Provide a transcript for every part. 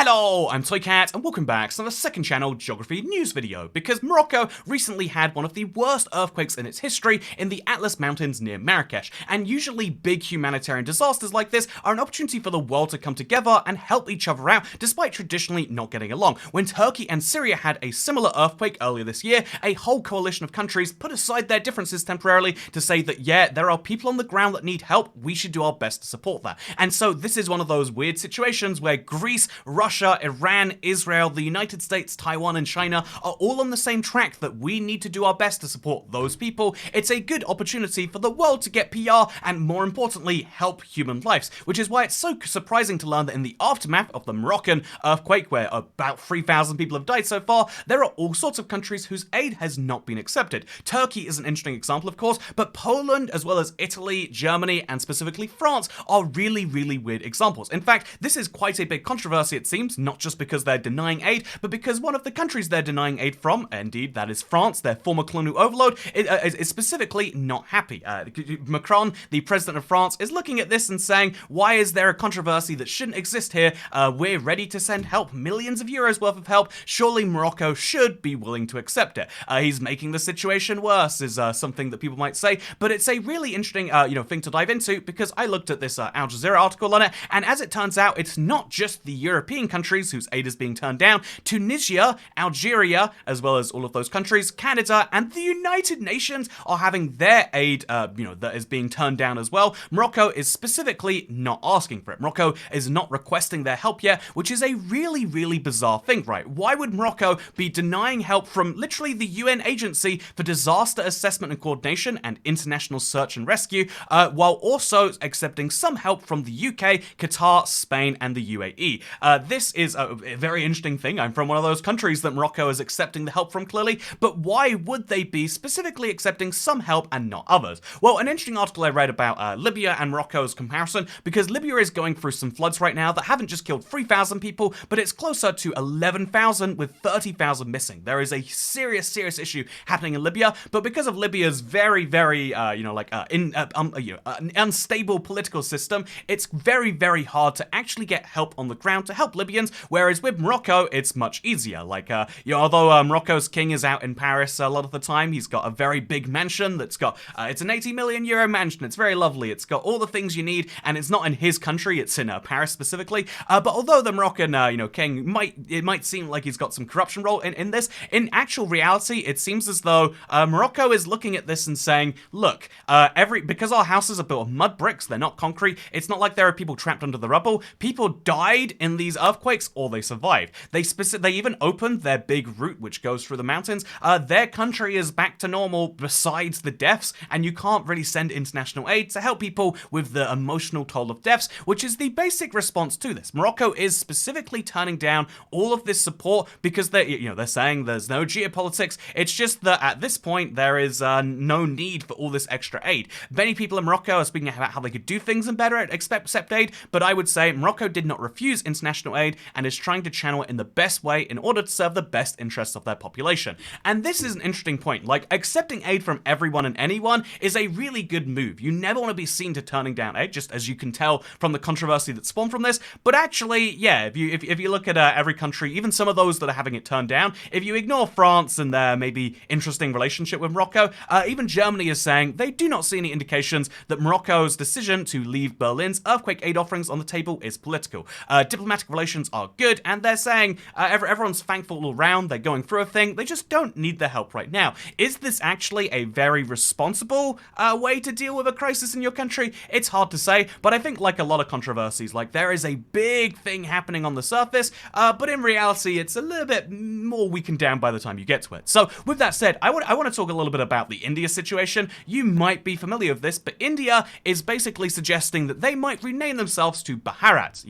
Hello, I'm Toycat, and welcome back to the second channel Geography News video, because Morocco recently had one of the worst earthquakes in its history in the Atlas Mountains near Marrakesh, and usually big humanitarian disasters like this are an opportunity for the world to come together and help each other out, despite traditionally not getting along. When Turkey and Syria had a similar earthquake earlier this year, a whole coalition of countries put aside their differences temporarily to say that, yeah, there are people on the ground that need help, we should do our best to support that. And so this is one of those weird situations where Greece, Russia, Iran, Israel, the United States, Taiwan, and China are all on the same track that we need to do our best to support those people. It's a good opportunity for the world to get PR and, more importantly, help human lives, which is why it's so surprising to learn that in the aftermath of the Moroccan earthquake, where about 3,000 people have died so far, there are all sorts of countries whose aid has not been accepted. Turkey is an interesting example, of course, but Poland, as well as Italy, Germany, and specifically France, are really, really weird examples. In fact, this is quite a big controversy, it seems, not just because they're denying aid, but because one of the countries they're denying aid from, indeed, that is France, their former colonial overlord, is specifically not happy. Macron, the president of France, is looking at this and saying, why is there a controversy that shouldn't exist here? We're ready to send help, millions of euros worth of help. Surely Morocco should be willing to accept it. He's making the situation worse, is something that people might say, but it's a really interesting thing to dive into, because I looked at this Al Jazeera article on it, and as it turns out, it's not just the European countries whose aid is being turned down. Tunisia, Algeria, as well as all of those countries, Canada, and the United Nations are having their aid, that is being turned down as well. Morocco is specifically not asking for it. Morocco is not requesting their help yet, which is a really, really bizarre thing, right? Why would Morocco be denying help from literally the UN Agency for Disaster Assessment and Coordination and International Search and Rescue, while also accepting some help from the UK, Qatar, Spain, and the UAE? This is a very interesting thing. I'm from one of those countries that Morocco is accepting the help from, clearly, but why would they be specifically accepting some help and not others? Well, an interesting article I read about Libya and Morocco's comparison, because Libya is going through some floods right now that haven't just killed 3,000 people, but it's closer to 11,000 with 30,000 missing. There is a serious issue happening in Libya, but because of Libya's very, unstable political system, it's very, very hard to actually get help on the ground to help Libyans, whereas with Morocco, it's much easier. Although Morocco's king is out in Paris a lot of the time, he's got a very big mansion that's got, it's an 80 million euro mansion, it's very lovely, it's got all the things you need, and it's not in his country, it's in Paris specifically, but although the Moroccan, king might seem like he's got some corruption role in this, in actual reality, it seems as though Morocco is looking at this and saying, look, because our houses are built of mud bricks, they're not concrete, it's not like there are people trapped under the rubble, people died in these earthquakes, or they survived. They even opened their big route which goes through the mountains. Their country is back to normal besides the deaths, and you can't really send international aid to help people with the emotional toll of deaths, which is the basic response to this. Morocco is specifically turning down all of this support because they're saying there's no geopolitics. It's just that at this point there is no need for all this extra aid. Many people in Morocco are speaking about how they could do things and better at accept aid, but I would say Morocco did not refuse international aid and is trying to channel it in the best way in order to serve the best interests of their population. And this is an interesting point. Like, accepting aid from everyone and anyone is a really good move. You never want to be seen to turning down aid, just as you can tell from the controversy that spawned from this. But actually, yeah, if you look at every country, even some of those that are having it turned down, if you ignore France and their maybe interesting relationship with Morocco, even Germany is saying they do not see any indications that Morocco's decision to leave Berlin's earthquake aid offerings on the table is political. Diplomatic relations are good, and they're saying everyone's thankful all around, they're going through a thing, they just don't need their help right now. Is this actually a very responsible way to deal with a crisis in your country? It's hard to say, but I think like a lot of controversies, like there is a big thing happening on the surface, but in reality it's a little bit more weakened down by the time you get to it. So with that said, I want to talk a little bit about the India situation. You might be familiar with this, but India is basically suggesting that they might rename themselves to Bharat.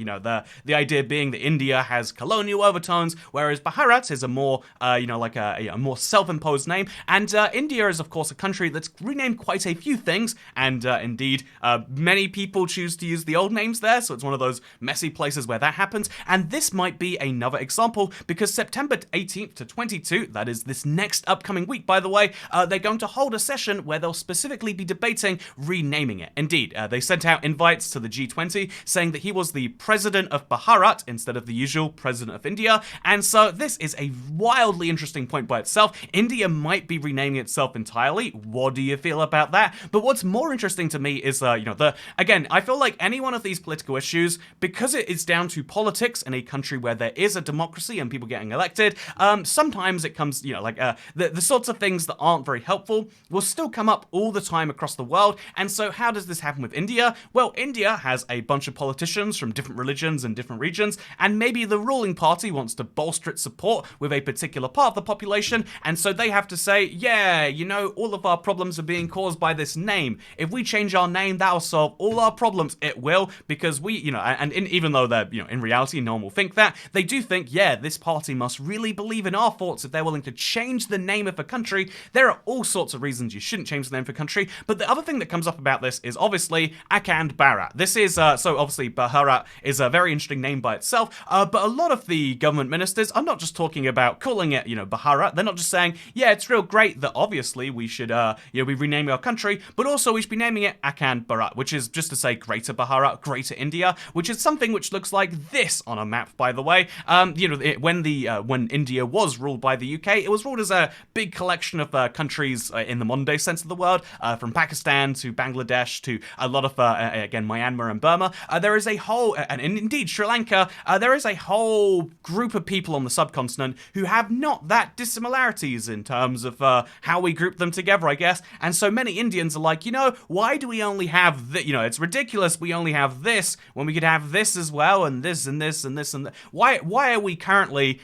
The idea being that India has colonial overtones, whereas Bharat is a more, a more self-imposed name. And India is, of course, a country that's renamed quite a few things, and indeed, many people choose to use the old names there, so it's one of those messy places where that happens. And this might be another example, because September 18th to 22, that is this next upcoming week, by the way, they're going to hold a session where they'll specifically be debating renaming it. Indeed, they sent out invites to the G20 saying that he was the president of Bharat in instead of the usual President of India. And so this is a wildly interesting point by itself. India might be renaming itself entirely. What do you feel about that? But what's more interesting to me is, again, I feel like any one of these political issues, because it is down to politics in a country where there is a democracy and people getting elected, sometimes it comes, the sorts of things that aren't very helpful will still come up all the time across the world. And so how does this happen with India? Well, India has a bunch of politicians from different religions and different regions, and maybe the ruling party wants to bolster its support with a particular part of the population, and so they have to say, yeah, all of our problems are being caused by this name. If we change our name, that'll solve all our problems. It will, because even though they're, in reality, no one will think that, they do think, yeah, this party must really believe in our thoughts if they're willing to change the name of a country. There are all sorts of reasons you shouldn't change the name of a country, but the other thing that comes up about this is obviously Akand Bharat. This is, so obviously Bharat is a very interesting name by itself, but a lot of the government ministers are not just talking about calling it, Bharat. They're not just saying, yeah, it's real great that obviously we should, we rename our country, but also we should be naming it Akand Bharat, which is just to say Greater Bharat, Greater India, which is something which looks like this on a map, by the way. When India was ruled by the UK, it was ruled as a big collection of countries in the modern day sense of the word, from Pakistan to Bangladesh to a lot of, again, Myanmar and Burma. There is a whole, and indeed Sri Lanka, there is a whole group of people on the subcontinent who have not that dissimilarities in terms of how we group them together, I guess. And so many Indians are like, why do we only have this? It's ridiculous we only have this when we could have this as well, and this and this and this and that. Why are we currently,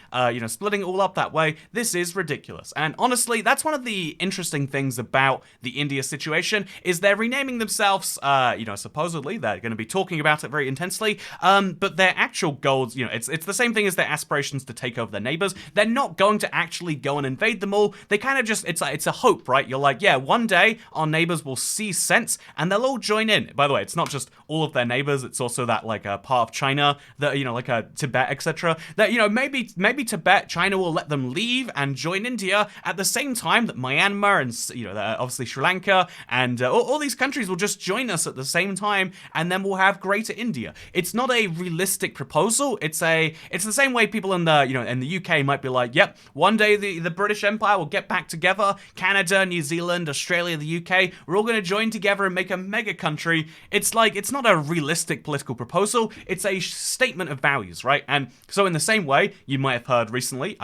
splitting it all up that way? This is ridiculous. And honestly, that's one of the interesting things about the India situation, is they're renaming themselves, supposedly they're going to be talking about it very intensely, but their actual goals, it's the same thing as their aspirations to take over their neighbors. They're not going to actually go and invade them all. They kind of just, it's a hope, right? You're like, yeah, one day our neighbors will see sense and they'll all join in. By the way, it's not just all of their neighbors, it's also that like a part of China that, like Tibet, etc. That, maybe Tibet, China will let them leave and join India at the same time that Myanmar and, obviously Sri Lanka and all these countries will just join us at the same time, and then we'll have Greater India. It's not a realistic proposal. It's the same way people in the, in the UK might be like, yep, one day the British Empire will get back together. Canada, New Zealand, Australia, the UK, we're all going to join together and make a mega country. It's not a realistic political proposal. It's a statement of values, right? And so in the same way, you might have heard recently,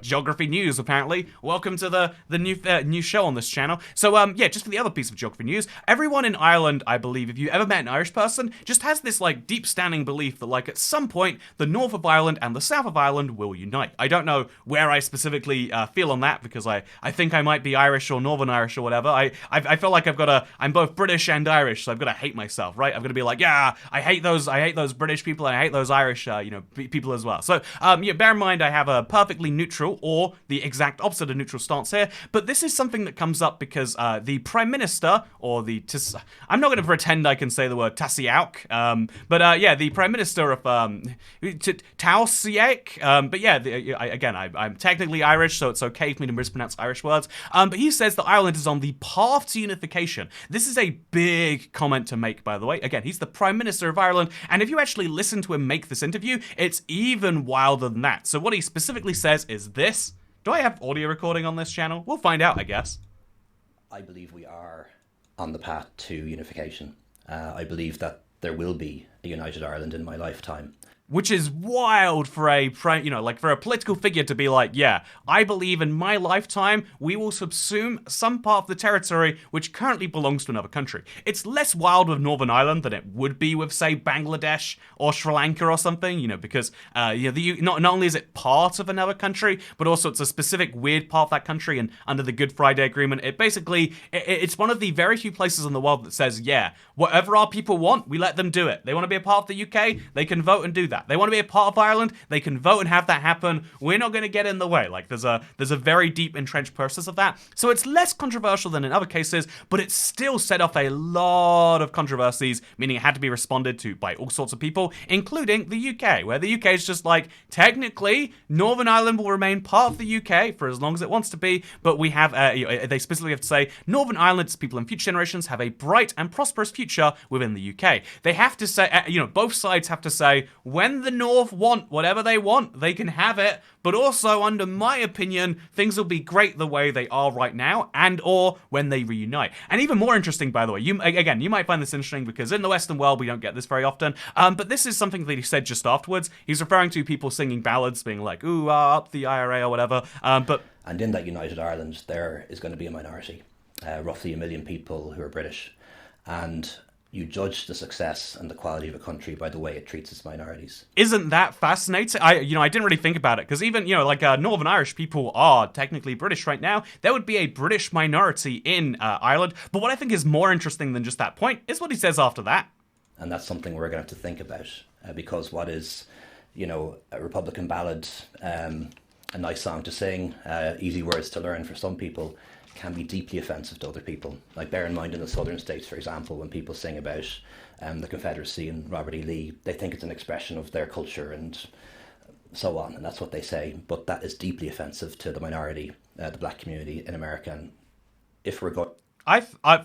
Geography News, apparently. Welcome to the new show on this channel. So, just for the other piece of Geography News, everyone in Ireland, I believe, if you ever met an Irish person, just has this, like, deep-standing belief that, like, at some point, the north of Ireland and the south of Ireland will unite. I don't know where I specifically feel on that, because I think I might be Irish or Northern Irish or whatever. I feel like I'm both British and Irish, so I've got to hate myself, right? I've got to be like, yeah, I hate those British people, and I hate those Irish, people as well. So, bear in mind, I have a perfectly neutral, or the exact opposite of neutral stance here, but this is something that comes up because the Prime Minister, or I'm not going to pretend I can say the word Tassiauk, but the Prime Minister of Taosiak, but yeah, I'm technically Irish, so it's okay for me to mispronounce Irish words, but he says that Ireland is on the path to unification. This is a big comment to make, by the way. Again, he's the Prime Minister of Ireland, and if you actually listen to him make this interview, it's even wilder than that. So what he specifically says is this. Do I have audio recording on this channel? We'll find out, I guess. I believe we are on the path to unification. I believe that there will be a united Ireland in my lifetime. Which is wild for for a political figure to be like, yeah, I believe in my lifetime we will subsume some part of the territory which currently belongs to another country. It's less wild with Northern Ireland than it would be with, say, Bangladesh or Sri Lanka or something, because not only is it part of another country, but also it's a specific weird part of that country, and under the Good Friday Agreement, it's one of the very few places in the world that says, yeah, whatever our people want, we let them do it. They want to be a part of the UK, they can vote and do that. They want to be a part of Ireland, they can vote and have that happen. We're not going to get in the way. Like, there's a very deep entrenched process of that. So it's less controversial than in other cases, but it still set off a lot of controversies, meaning it had to be responded to by all sorts of people, including the UK, where the UK is just like, technically, Northern Ireland will remain part of the UK for as long as it wants to be, but we have, they specifically have to say, Northern Ireland's people in future generations have a bright and prosperous future within the UK. They have to say, both sides have to say, when when the North want whatever they want, they can have it. But also, under my opinion, things will be great the way they are right now, and or when they reunite. And even more interesting, by the way, you might find this interesting because in the Western world we don't get this very often. But this is something that he said just afterwards. He's referring to people singing ballads, being like, "Ooh, up the IRA" or whatever. And in that United Ireland, there is going to be a minority, roughly 1 million people who are British, and you judge the success and the quality of a country by the way it treats its minorities. Isn't that fascinating? I didn't really think about it because even, Northern Irish people are technically British right now. There would be a British minority in Ireland. But what I think is more interesting than just that point is what he says after that. And that's something we're going to have to think about because what is, a Republican ballad, a nice song to sing, easy words to learn for some people, can be deeply offensive to other people. Like, bear in mind in the southern states, for example, when people sing about the Confederacy and Robert E. Lee, they think it's an expression of their culture and so on, and that's what they say. But that is deeply offensive to the minority, the black community in America. And if we're going...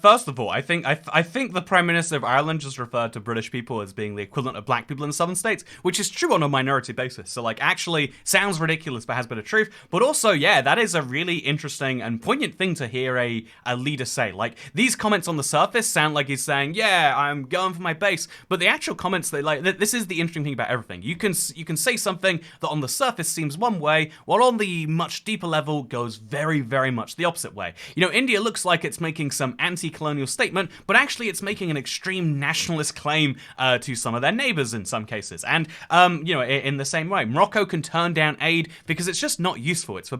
First of all, I think the Prime Minister of Ireland just referred to British people as being the equivalent of black people in the southern states, which is true on a minority basis. So, actually sounds ridiculous, but has a bit of truth. But also, yeah, that is a really interesting and poignant thing to hear a leader say. These comments on the surface sound like he's saying, yeah, I'm going for my base. But the actual comments, this is the interesting thing about everything. You can say something that on the surface seems one way, while on the much deeper level goes very, very much the opposite way. India looks like it's making some anti-colonial statement, but actually it's making an extreme nationalist claim to some of their neighbors in some cases. And, in the same way, Morocco can turn down aid because it's just not useful. It's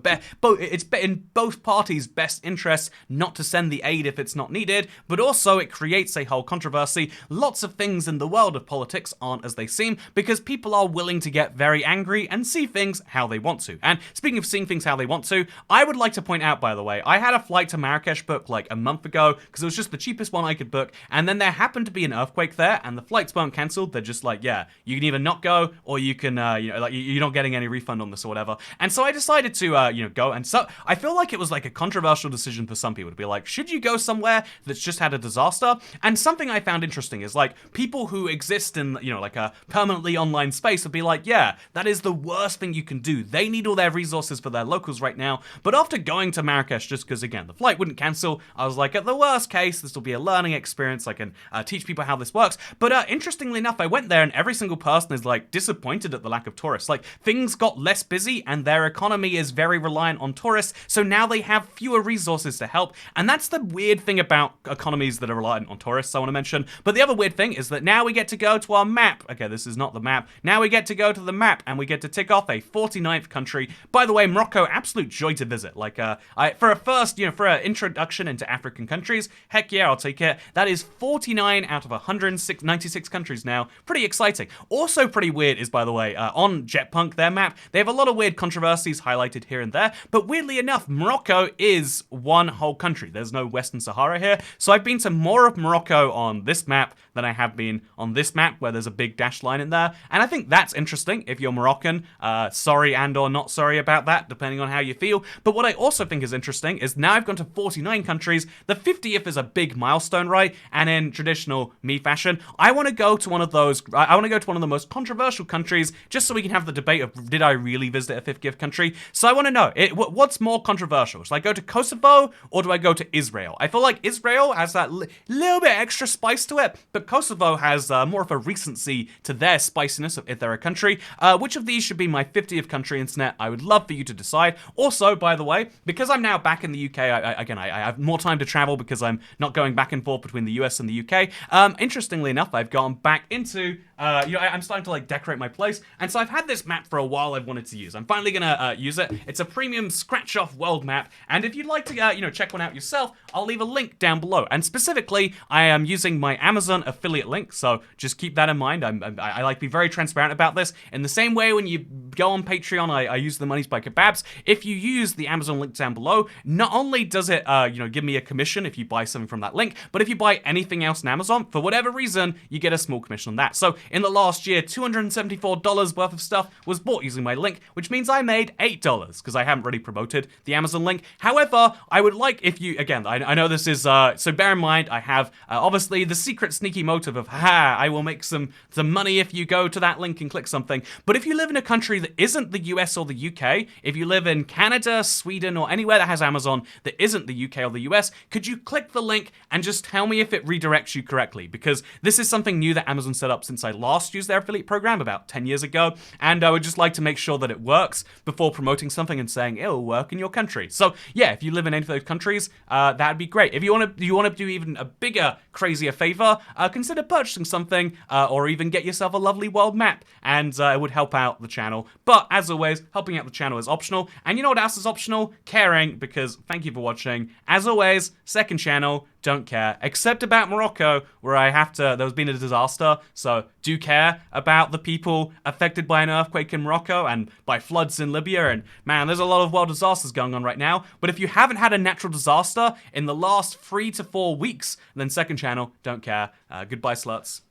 in both parties' best interests not to send the aid if it's not needed, but also it creates a whole controversy. Lots of things in the world of politics aren't as they seem because people are willing to get very angry and see things how they want to. And speaking of seeing things how they want to, I would like to point out, by the way, I had a flight to Marrakesh booked a month ago because it was just the cheapest one I could book, and then there happened to be an earthquake there and the flights weren't cancelled. They're just yeah, you can either not go or you can you're not getting any refund on this or whatever. And so I decided to go, and so I feel like it was a controversial decision for some people to be should you go somewhere that's just had a disaster? And something I found interesting is people who exist in a permanently online space would be yeah, that is the worst thing you can do. They need all their resources for their locals right now. But after going to Marrakesh, just because again the flight wouldn't cancel, I was at the worst case, this will be a learning experience. I can teach people how this works. But interestingly enough, I went there and every single person is disappointed at the lack of tourists. Things got less busy and their economy is very reliant on tourists, so now they have fewer resources to help. And that's the weird thing about economies that are reliant on tourists, I want to mention. But the other weird thing is that now we get to go to our map. Okay, this is not the map. Now we get to go to the map and we get to tick off a 49th country. By the way, Morocco, absolute joy to visit. For a first, for an introduction into African countries, heck yeah, I'll take it. That is 49 out of 196 countries now. Pretty exciting. Also pretty weird is, by the way, on Jetpunk, their map, they have a lot of weird controversies highlighted here and there, but weirdly enough, Morocco is one whole country. There's no Western Sahara here, so I've been to more of Morocco on this map than I have been on this map, where there's a big dashed line in there, and I think that's interesting if you're Moroccan. Sorry and or not sorry about that, depending on how you feel. But what I also think is interesting is now I've gone to 49 countries. The 50th is a big milestone, right? And in traditional me fashion, I want to go to one of those. I want to go to one of the most controversial countries, just so we can have the debate of did I really visit a 50th country? So I want to know what's more controversial. Should I go to Kosovo or do I go to Israel? I feel like Israel has that little bit extra spice to it, but Kosovo has more of a recency to their spiciness if they're a country. Which of these should be my 50th country, internet? I would love for you to decide. Also, by the way, because I'm now back in the UK, I have more time to travel because I'm not going back and forth between the US and the UK. Interestingly enough, I've gone back into, I'm starting to decorate my place, and so I've had this map for a while I've wanted to use. I'm finally gonna use it. It's a premium scratch-off world map, and if you'd like to, check one out yourself, I'll leave a link down below. And specifically, I am using my Amazon affiliate link, so just keep that in mind. I like to be very transparent about this. In the same way, when you go on Patreon, I use the Monies by Kebabs. If you use the Amazon link down below, not only does it, give me a commission commission if you buy something from that link, but if you buy anything else on Amazon, for whatever reason, you get a small commission on that. So in the last year, $274 worth of stuff was bought using my link, which means I made $8 because I haven't really promoted the Amazon link. However, I would like if you, again, I know this is, so bear in mind, I have obviously the secret sneaky motive of, haha, I will make some money if you go to that link and click something. But if you live in a country that isn't the US or the UK, if you live in Canada, Sweden, or anywhere that has Amazon that isn't the UK or the US, could you click the link and just tell me if it redirects you correctly? Because this is something new that Amazon set up since I last used their affiliate program about 10 years ago, and I would just like to make sure that it works before promoting something and saying it'll work in your country. So yeah, if you live in any of those countries, that'd be great. If you want to do even a bigger, crazier favor, consider purchasing something, or even get yourself a lovely world map, and it would help out the channel. But as always, helping out the channel is optional, and you know what else is optional? Caring, because thank you for watching. As always, second channel, don't care, except about Morocco, where there's been a disaster, so do care about the people affected by an earthquake in Morocco and by floods in Libya, and man, there's a lot of world disasters going on right now. But if you haven't had a natural disaster in the last 3 to 4 weeks, then second channel, don't care. Goodbye, sluts.